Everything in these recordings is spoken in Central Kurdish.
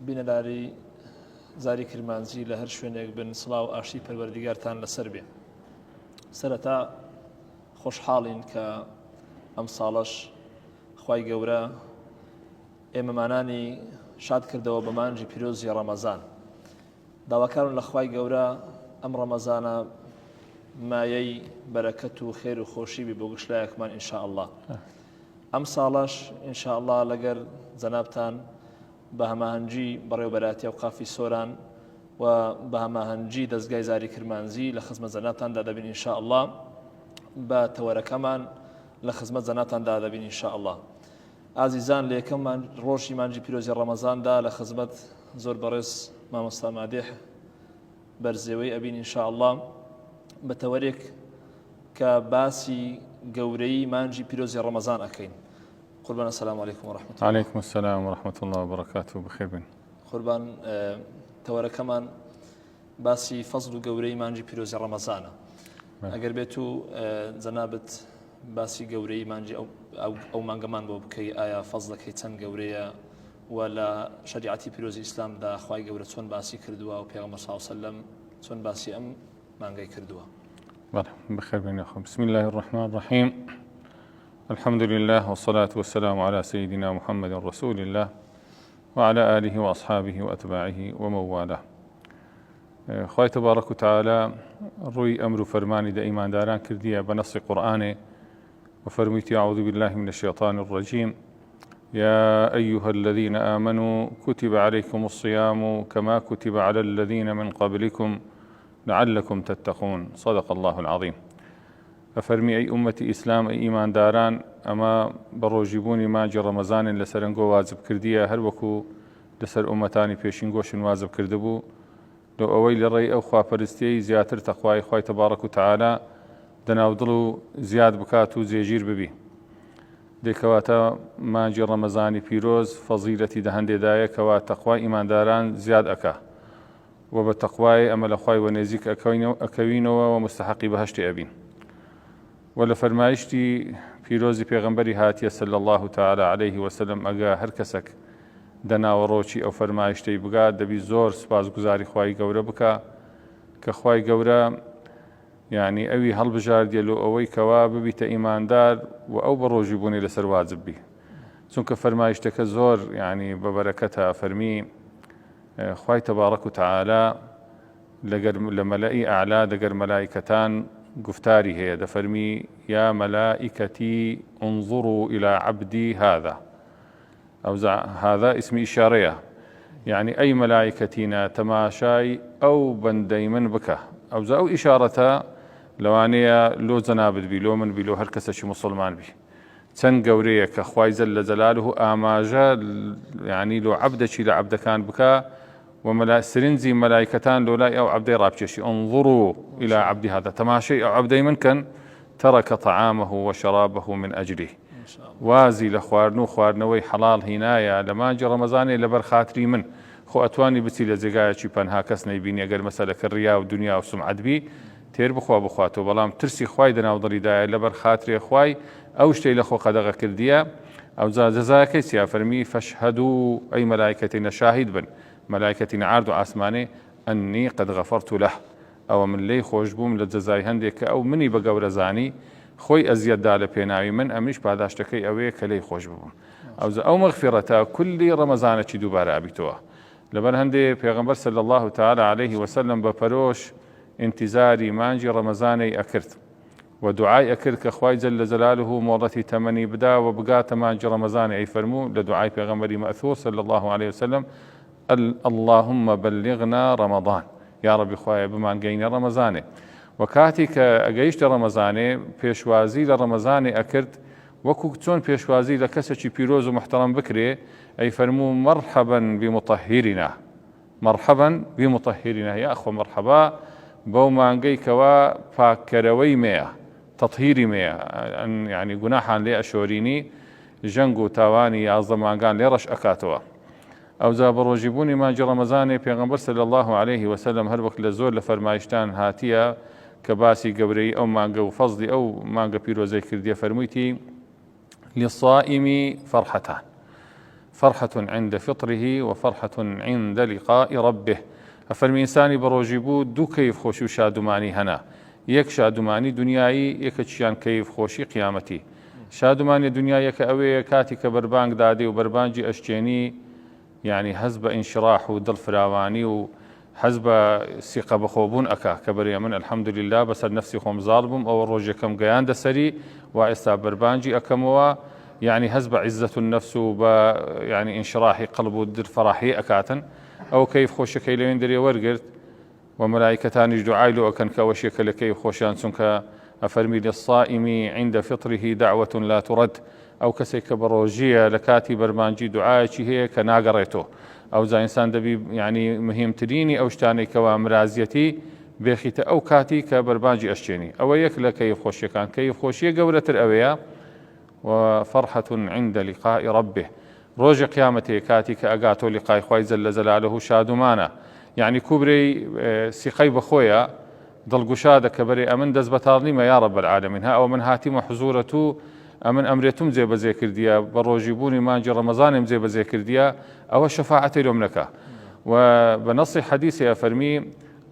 بینەداری زاری کرمانزی لە هەر شوێنێک بن سڵاو ئاشتی پەروەردیگارتان لەسەر بێ. سەرەتا خۆشحاڵین کە ئەم ساڵەش خوای گەورە ئێمەمانانی شاد کردەوە بە مانجی پیرۆزی ڕەمەزان. داواکارن لە خوای گەورە ئەم ڕەمەزانە مایەی بەرەکەت و خێر و خۆشی بی بۆ گشتلایەکمان ئینشاء الله. ئەم ساڵەش ئینشاء الله لەگەر جەنابتان بە هەماهەنگی بەڕێوەبەراتی ئەوقافی سۆران و بە هەماهەنگی دەستگای زاری کرمانزی لە خزمەت جەنابتاندا دەبین ئینشاء الله. بە تەوەرەکەمان لە خزمەت جەنابتاندا دەبین ئینشاء الله. ئازیزان لە یەکەم ڕۆژی مانجی پیرۆزی ڕەمەزاندا لە خزمەت زۆر بەڕێز مامۆستا مادیح بەرزێوەی ئەبین ئینشاء الله بە تەوەرێک کە باسی گەورەی مانجی پیرۆزی ڕەمەزان ئەکەین. قوربان السلام عليكم ورحمة الله. عليكم السلام ورحمة الله وبركاته. بخير بن. قوربان تەوەرەکەمان باسی فەزل و گەورەی مانجی پیرۆزی ڕەمەزانە. ئەگەر بێت و جەنابەت باسی گەورەی مانجی ئەو مانگەمان بۆ بکەی ئایا فەزلەکەی چەند گەورەیە و لە شەریعەتی پیرۆزی ئیسلامدا خوای گەورە چۆن باسی کردووە و پێغەمبەر صلی الله علیه و سلم چۆن باسی ئەم مانگەی کردووە. بله بخير بن يا أخو. بسم الله الرحمن الرحيم. الحمد لله والصلاة والسلام على سيدنا محمد رسول الله وعلى آله وأصحابه وأتباعه ومن والاه. خوای تبارك وتعالى روي أمر فرماني دا إيمان داران كردية بنص قرآنه وفرميت أعوذ بالله من الشيطان الرجيم يا أيها الذين آمنوا كتب عليكم الصيام كما كتب على الذين من قبلكم لعلكم تتقون. صدق الله العظيم. أفرمي أي أمة إسلام أي إيمان داران أما بروجبوني ماجي رمضان لسرنجو واجب كردية هر وكو لسر أمتاني بيشنجوش واجب كردبو لو أويل الرأي أو خوا فرستي زياتر تقواي خواي تبارك وتعالى دناودلو زياد بكاتو زيجير ببي ديكواتا ماجي رمضاني بيروز فضيلتي دهندي دايا كوا تقوى إيمان داران زياد أكا وبتقواي أمل أخواي ونزيك أكوينو ومستحقي بهشتي أبين. ولا فرمایشتی پیرۆزی پێغەمبەری هاتیە صلی الله تعالی عليه وسلم ئەگا هەر کەسێک دەناوەڕۆکی ئەو فەرمایشتەی بگات دەبی زۆر سوپاسگوزاری خوای گەورە بکە کە خوای گەورە یعنی ئەوی هەڵبژاردیە لۆ ئەوەی کەوا ببیتە ئیماندار و ئەو بە ڕۆژی بوونی لەسەر واجب بی چونکە فەرمایشتەکە زۆر یعنی بەبەرەکەتە فەرمی خوای تەبارەک و تعالی لە مەلەئی ئەعلا دەگەر مەلایکەتان گفتاری هي دفرمي يا ملائكتي انظروا إلى عبدي هذا أو هذا اسم إشارية يعني أي ملائكتنا تماشاي أو بندي من بك أو إشارة لوانية لو زنابد بي لو من بي لو هركسش مسلمان بي تن قورية كخواي زل جلاله آماجا يعني لو عبدشي لعبد كان بك سرنزي ملائكتان لولاي أو عبدي رابشي انظروا إلى عبد هذا تماشي أو عبدي من كان ترك طعامه وشرابه من أجله وازي لخوارنو خوارنوي حلال هنايا لما جي رمضاني لبر خاطري من خو أتواني بسي لزقايا چيبان هاكس نيبيني أقر مسألة الرياء والدنيا وسمعت بي تير بخوا بخواتو بلام ترسي خواي دنا وضري دايا لبر خاطري خواي أو شتي لخو قدغة كرديا أو جزاكي سيا فرمي فاشهدوا أي ملائكتنا شاهد بن ملائكتنا عارض عاسماني أني قد غفرت له أو من لي خوش بوم للجزاي هندك أو مني بقور زاني خوي أزيد دالة بيناوي من أمنيش بعد أشتكي أوي كلي خوش بوم أو مغفرة كل رمضان تشي دوباره أبيتوه لبن هندي پیغمبر صلى الله تعالى عليه وسلم بپروش انتظاري مانجي رمضاني أكرت ودعاء أكرت كخواي جل جلاله مورتي تمني بدا وبقات مانجي رمضاني أي فرمو لدعاء پیغمبري مأثور صلى الله عليه وسلم اللهم بلغنا رمضان يا ربي خوايا بمان قينا رمضاني وكاتي كأجيشت رمضاني بيشوازي لرمضاني أكرت وكوكتون بيشوازي لكسشي بيروز محترم بكري أي فرمو مرحبا بمطهرنا مرحبا بمطهرنا يا أخو مرحبا بومان قي كوا فاكروي ميا تطهيري ميا يعني جناحا لأشوريني جنگو تاواني يا زمان لرش أكاتوا أو زابروجبوني ما جرى رمضاني پیغمبر صلى الله عليه وسلم هر وقت لزور لفرمایشتان هاتيا كباسي قبري أو مانقو فضلي أو مانقو بيروزي كردية فرميتي للصائم فرحتان فرحة عند فطره وفرحة عند لقاء ربه. أفرمي إنساني بروجي بو دو كيف خوشي وشادماني هنا، يك شادماني دنياي يكتشيان كيف خوشي قيامتي. شادماني دنياي كأوي كاتي كبربانك دادي وبربانجي أشتيني يعني حزب انشراح ودل فراواني وحزب ثقة بخوبون أكا كبريا من الحمد لله بسر نفسي خوم ظالبم أو الروجة كم قيان دسري وإستا بربانجي أكموا يعني حزب عزة النفس يعني انشراحي قلب ودل فرحي أكاتا أو كيف خوش كيلين دري ورقرت وملائكتان دعاء له أكن كوشيك لكيف خوشان سنك أفرمي للصائم عند فطره دعوة لا ترد أو كسيك بروجية لكاتي برمانجي دعاء هي كناقريته أو زا إنسان دبي يعني مهم تريني أو شتاني كوامرازيتي بيخيت أو كاتي كبرمانجي أشتيني أو يكلا كيف خوشي كان كيف خوشي قولة الأوياء وفرحة عند لقاء ربه. روج قيامتي كاتي كأقاتو لقاء خواي زل زلاله شادمانا يعني كبري سيقي بخويا ضل قشادة كبري أمن دز بطارني ما يا رب العالمين ها أو من هاتم حزورته أمن أمريتم زي بذكر ديا بروجيبوني مانجي رمضان زي بذكر ديا أو الشفاعة اليوم لك. وبنص حديث أفرمي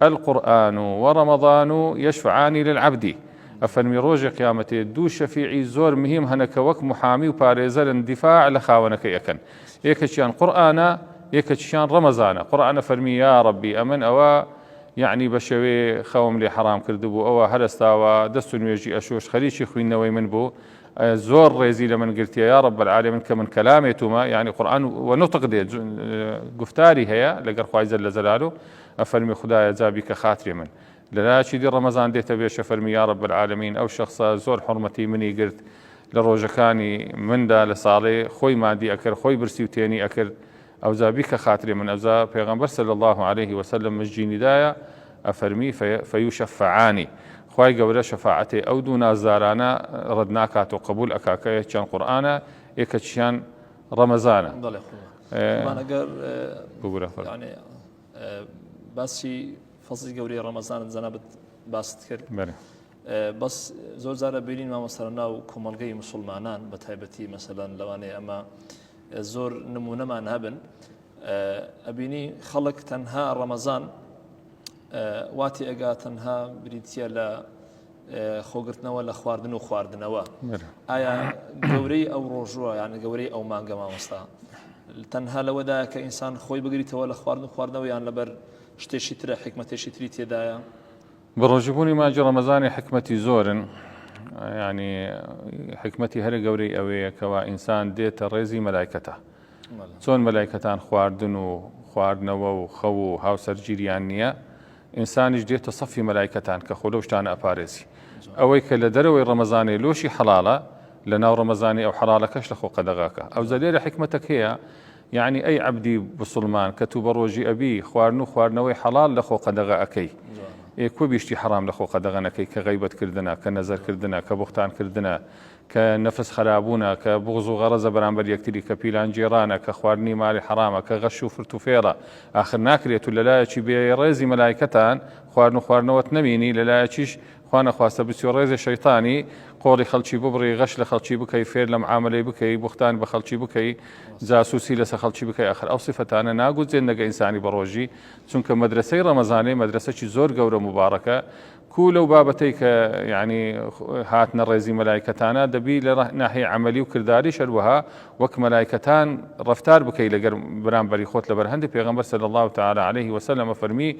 القرآن ورمضان يشفعان للعبد. أفرمي روج قيامتي دو شفيعي زور مهم هنك وك محامي وباريزر اندفاع لخاونك يكن يكشيان قرآن يكشيان رمضان قرآن فرمي يا ربي أمن أو يعني بشوي خوم لي حرام كردبو أو هرستا ودستن يجي أشوش خليشي خوين نوي من بو زور ريزي لمن قلت يا رب العالمين كمن كلامتما يعني قرآن ونطق دي قفتاري هي لقر خوايز اللزلاله أفرمي خدايا زابيك خاطري من لا شي دي رمضان دي تبيش فرمي يا رب العالمين أو شخص زور حرمتي مني قلت لروجكاني من دا لصالي خوي ما دي أكر خوي برسي وتيني أكر أو زابيك خاطري من أوزا پیغمبر صلى الله عليه وسلم مجيني دايا أفرمي فيشفعاني خواهي قوله شفاعتي أو دون زارانا ردناكات وقبول أكاكي كان قرآن إيكتشان رمضان ضل ما نقر يعني بس شي فصل قولي رمضان زنابت باست كر بس زور زارة بينين ما مثلا وكمالقي مسلمانان بتهيبتي مثلا لواني أما زور نمونه ما نهبن أبيني خلق تنها رمضان واتي أجا تنها بريتيا لا خوغرتنا ولا خواردن وخواردنوا آية جوري أو رجوع يعني جوري أو مانجا ما مستا تنها لو دا كإنسان خوي بقريته ولا خواردنوا يعني لبر شتي ترى حكمة شتري تدايا برجبوني ما جرى رمضان حكمتي زور يعني حكمتي هل جوري أوي كوا إنسان ديت رزي ملائكته سون ملائكتان خواردن وخواردنوا وخو هاو سرجيريان نيا إنسان جديد تصفي ملائكتان كخلوش تانا أباريسي أويك لدروي رمضاني لوشي حلالة لنا رمضاني أو حلالة كش لخو قدغاك أو زليل حكمتك هي يعني أي عبدي بسلمان كتب روجي أبي خوارنوي حلال لخو قدغاكي كو بيشتي حرام لخو قدغنكي كغيبة كردنا كنزر كردنا كبختان كردنا كنفس خرابونا كبغض وغرز برامبر يكتري كبيلان جيرانا كخوارني مالي حرامة كغش وفرتوفيرة آخر ناكرية للا يشي بيريزي ملايكتان خوارنو وتنميني للا يشيش خوانا خواسته بسيو ريزي شيطاني قولي خلشي ببري غش لخلشي بكي فير لمعاملي بكي بختان بخلشي بكي جاسوسي لسا خلشي بكي آخر أو صفتانا ناقود زين نقا إنساني بروجي چونك مدرسي رمضاني مدرسة زور قورة مباركة كولو بابتيك يعني هاتنا الرئيزي ملايكتانا دبي لناحية عملي وكرداري شروها وك ملايكتان رفتار بكي لقر برامبري خوت لبرهند پیغمبر صلى الله تعالى عليه وسلم فرمي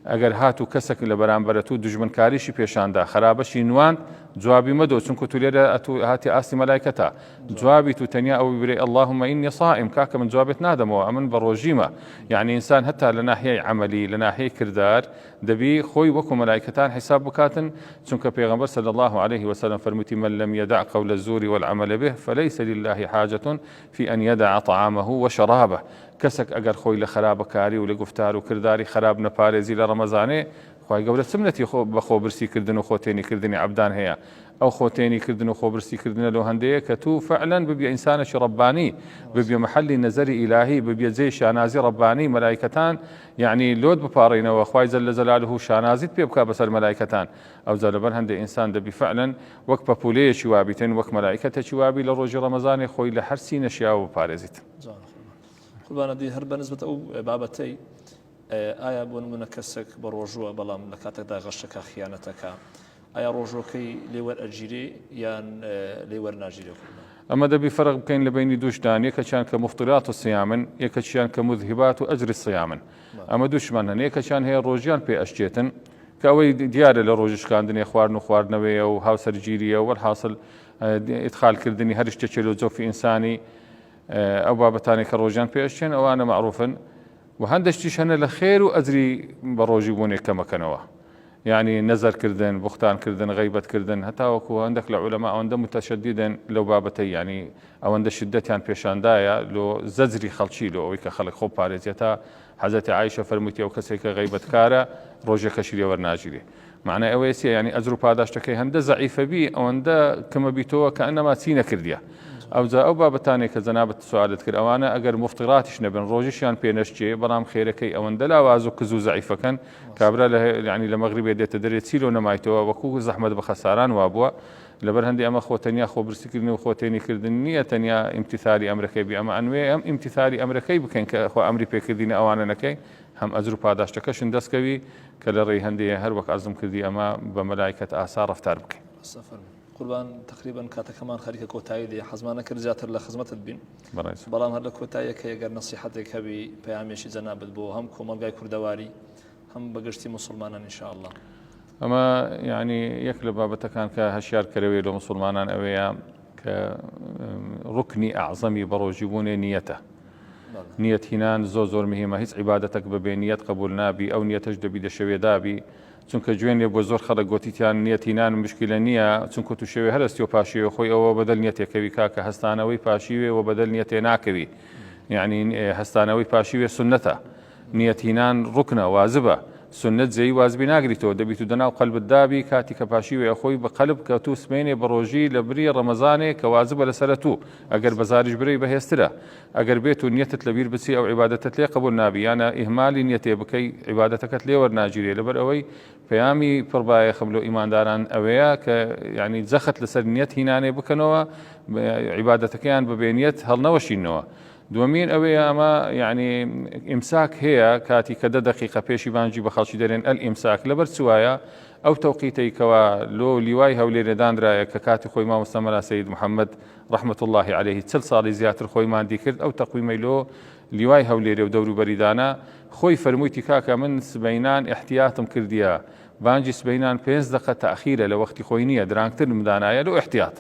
اگر هاتو کەسێک لە بەرامبەرەت و دژمنکاریشی پێشاندا خراپەشی نوان جوابی مەدۆ چونکە تو لێرە هاتی ئاستی مەلایکەتە جوابی تو تەنیا ئەوەی برێ اللهم إني صائم کاکە من جوابت نادەمەوە ئەمن بە ڕۆژیمە یعنی ئینسان هەتا لە ناحیەی عەمەلی لە ناحیەی کردار دەبی خۆی وەکو مەلایکەتان حساب بکاتن چونکە پێغەمبەر صلى الله عليه وسلم فرمووی من لم يدع قول الزور والعمل به فليس لله حاجة في أن يدع طعامه وشرابه کەسێک ئەگەر خۆی لە خراپەکاری و لە گفتار و کرداری خراپ نەپارێزی لە ڕەمەزانێ خوای گەورە سمنەتی بە خۆبرسیکردن و خۆتێنیکردنی عەبدان هەیە ئەو خۆتێنیکردن و خۆبرسیکردنە لەو هەندەیە کە تو فعلا ببیە ئینسانێکی ڕەبانی ببیە محەلی نەزەری ئیلاهی ببیە جێی شانازی ڕەبانی مەلایکەتان یعنی لۆت بپاڕێنەوە خوای جەل جەلاله شانازیت پێ بکات بەسەر مەلایکەتان ئەوجا لەبەر هەندێک ئینسان دەبی فعلا وەک پەپولەیەکی وابیتن وەک مەلایکەتێکی وابی لە ڕۆژی ڕەمەزانێ خۆی لە هەر سینەشیا و بپارێزیت قوربانە دی هەر بەنسبەت ئەو بابەتەی ئایا بۆ نمونە کەسێک بە ڕۆژووە بەڵام لە کاتێکدا غەشەکە خیانەتەکە ئایا ڕۆژۆکەی لێوەرئەگیرێ یان لێوەرناگیرێ؟ ئەمە دەبی فەرق بکەین لە بینی دووشدان، یەکەچیان کە مفترات و سیامن، یەکەچیان کە مذهبات و ئەجر سیامن. ئەمە دووشمان هەن، یەکەچیان هەیە ڕۆژیان پێ ئەشتێتن کە ئەوەی دیارە لە ڕۆژشکاندنێ خواردن و خواردنەوەیە و هاوسەرگیریە و وەرحاصل ئیدخالکردنی هەر شتێکی لە جۆفی ئینسانی ئەو بابەتانی کە ڕۆژیان پێ ئەشتێن ئەوانە معروفن و هەندێکیش هەنە لە خێر و ئەجری بە ڕۆژی بوونێ کەمەکەنەوە. يعني نظر كردن بختان كردن غيبة كردن هتا وكو عندك العلماء عند متشددا لو بابتي يعني او عند شدتيان بيشاندايا لو زجري خلشي لو ويك خلق خو باريزيتا حضرت عائشه فرمتي او كسيك غيبة كارا روجه كشري ورناجري معنى اويسي يعني اجرو باداشتكي هند ضعيفه بي او عند كما بيتو كانما سينا كرديا او ذا او بابتاني كزنابه سؤالت كر اوانا اگر مفطراتش نبن روجشيان بينشجي برام خيركي او عند لا وازو كزو ضعيفه كان كابرا يعني لمغربيه ديت دريت سيلو نمايتو وكو زحمه بخساران وابوا لبر هندي اما خوتنيا خو برسكرني وخوتني كردنيه تنيا امتثالي امريكي بما انوي ام امتثالي امريكي بكن كخو امري بكردين اوانا نكي هم اجرو باداشتكشن دسكوي كلري هندي هر وقت ازم كردي اما بملائكه اثار افتار بك سفر قوربان تقريبا كاتا كمان خليك كوتاي دي حزمانه كرجات لخدمه البين بلام هر كوتاي كيغر نصيحتك هبي بيامشي جنابت بو هم كومالغاي كردواري هم بقشتي مسلمانا ان شاء الله. اما يعني يكل بابتا كان كهشيار كروي لو مسلمانا اويا كركني اعظمي بروجبوني نيته نية هنان زور مهمة هيس عبادتك ببينية قبول نابي او نية تجدبي دشوي دابي چونکە جوێن بۆ زۆر خەڵک گوتیان نیەتینان مشکلە نییە چونکە تو شێوێ هەرستی و پاشیوە خۆی ئەوە بەدەل نیەتێکەوی کاکە هەستانەوەی پاشیوێ و بەدەل نیەتێ ناکەوی یعنی هەستانەوەی پاشیوێ سنەتە نیەتینان ڕوکنە وازبە سنت زەی وازبی ناگریتەوە دەبیت و دەناو قەلبت دابی کاتی کە پاشیوێ خۆی بە قەلب کە تو سمێنێ بە ڕۆژی لە بری ڕەمەزانێ کە وازبە لەسەرە تو ئەگەر بەزاریش برەی بەهێزترە ئەگەر بێت و نیەتت لەبیر بچی ئەو عیبادەتت لێ قبول نابی یانە ئیهمالی نیەتێ بکەی عیبادەتەکەت لێ وەرناگیرێ لەبەر ئەوەی پەیامی پڕبایەخم لەو ئیمانداران ئەوەیە کە یعنی جەخت لەسەر نیەت هینانێ بکەنەوە عیبادەتەکەیان بە بێنیەت هەڵنەوەشینەوە. دومين أوي أما يعني إمساك هي كاتي كدا دقيقة بيشي بانجي بخالشي دارين الإمساك لبر سوايا أو توقيتي كوا لو لواي هولي ردان رايا ككاتي خوي ما مستمر سيد محمد رحمة الله عليه تسل صالي زياتر خوي ما عندي كرد أو تقويمي لو لواي هولي رو دورو بريدانا خوي فرمويتي كاكا من سبينان احتياطم كرديا بانجي سبينان 5 دقيقة تأخيرة لوقتي خوينية درانكتر مدانايا لو احتياط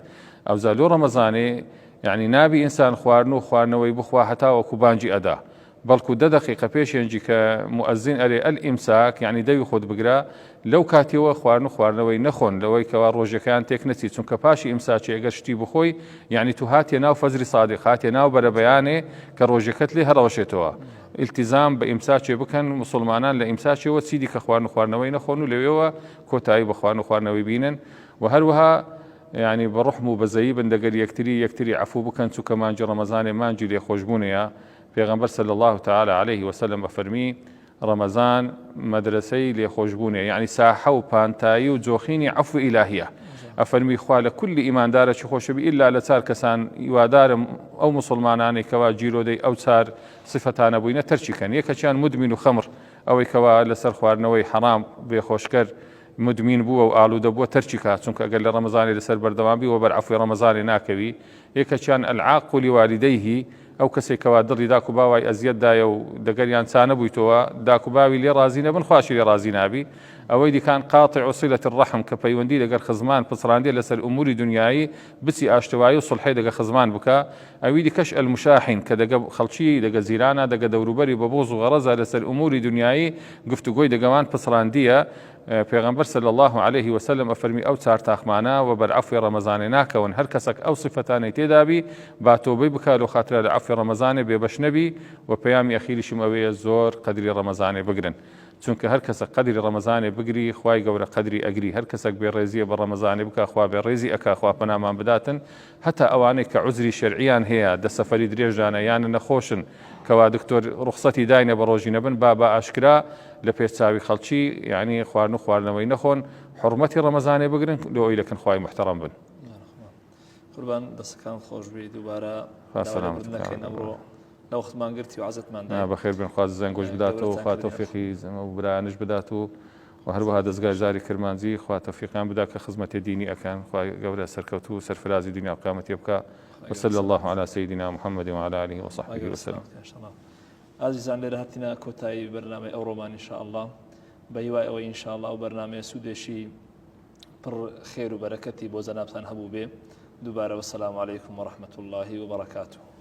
أو زالو رمضاني يعني نابي إنسان خوارنوي بخوا حتى وكوبانجي أدا بلكو 10 دقيقة بيش ينجي كمؤذن ألي الإمساك يعني داوي خود بقرا لو كاتيوا خوارنوي نخون لو كوا روجا كان تكنتي چونك باشي إمساكي أجر شتي بخوي يعني تهاتي ناو فجر صادق هاتي ناو بلا بياني كروجا كتلي هروشتوا التزام بإمساكي بكن مسلمانان لإمساكي وسيدي كخوارنوي نخون لو كوتاي بخوارنوي بينن وهروها يعني بروحمو بزيب اندقل يكتري عفو بكن سو كمان جي رمضان مانجي لي خوشبونيا پیغمبر صلى الله تعالى عليه وسلم افرمي رمضان مدرسي لي خوشبونيا يعني ساحه وبانتاي وجوخيني عفو الهيه افرمي خوال كل ايمان دار خوشبي الا لصار كسان يوادار او مسلماناني كوا جيرو دي او صار صفتان ابوينا ترشي كان يكشان مدمن خمر او كوا لسر خوارنوي حرام بخوشكر مدمين بو وآلوده بو ترشيكا چونك اقل رمضاني لسر بردوان بي وبرعفو رمضاني ناكوي يكا كان العاق لوالديه او كسي كوادر داكو باوي ازياد دايو دقريان سانبويتوا داكو باوي لي رازينا بن خواشي لي رازينا بي اويدي كان قاطع صلة الرحم كبيوندي دقر خزمان بصراندي لسر امور دنياي بسي اشتواي وصلحي دقر خزمان بكا اويدي كش المشاحن كدقا خلشي دقا زيرانا دقا دوروبري ببوز وغرزة لسر امور دنياي قفتو قوي دقوان بصراندية پیغمبر صلى الله عليه وسلم افرمي او صار تاخمانا وبالعفو رمضان ناكون هر كسك او صفتان تدابي باتوبي بكالو خاطر العفو رمضان ببشنبي وبيامي اخيري شمويه زور قدر رمضان بقرن چونکە هەر کەسە قەدری ڕەمەزانێ بگری خوای گەورە قەدری ئەگری هەر کەسێک بێڕێزیە بە ڕەمەزانێ بکە خوا بێڕێزی ئەکا خوا پەنامان بداتن هەتا ئەوانەی کە عوزری شەرعیان هەیە دەسەفەری درێژانە یانە نەخۆشن کەوا دکتۆر ڕوخسەتی داینە بە ڕۆژی نەبن با ئاشکرا لە پێچاوی خەڵکی یعنی خوارن و خواردنەوەی نەخۆن حرمەتی ڕەمەزانێ بگرن لەوەی لەکەن خوای محتەرەم بن. قوربان دەستەکان خۆش بێ دووبارە سەلامەت نەکەین ئەمڕۆ لە وەختمان گرتی و عەزەتمان نا بەخێر بن خواز زەنگۆش بداتەوە خوا تەوفیقی زەمە و برایانش بداتەوە و هەروەها دەستگای زاری کرمانجی خوا تەوفیقیان بدا کە خزمەتی دینی ئەکەن خوا گەورە سەرکەوتوو و سەرفرازی دنیا و قیامەتی بکە وصلى الله على سيدنا محمد وعلى آله وصحبه وسلم. عزیزان لێرە هاتینە کۆتایی بەرنامەی ئەوڕۆمان ئینشاءالله بە هیوای ئەوەی ئینشاءالله و بەرنامەیە سوودێشی پڕ خێر و بەرەکەتی بۆ جەنابتان هەبوو بێ دووبارە وەسەلام عەلەیکم وەڕەحمەتوڵڵاهی وبەڕەکاتوه.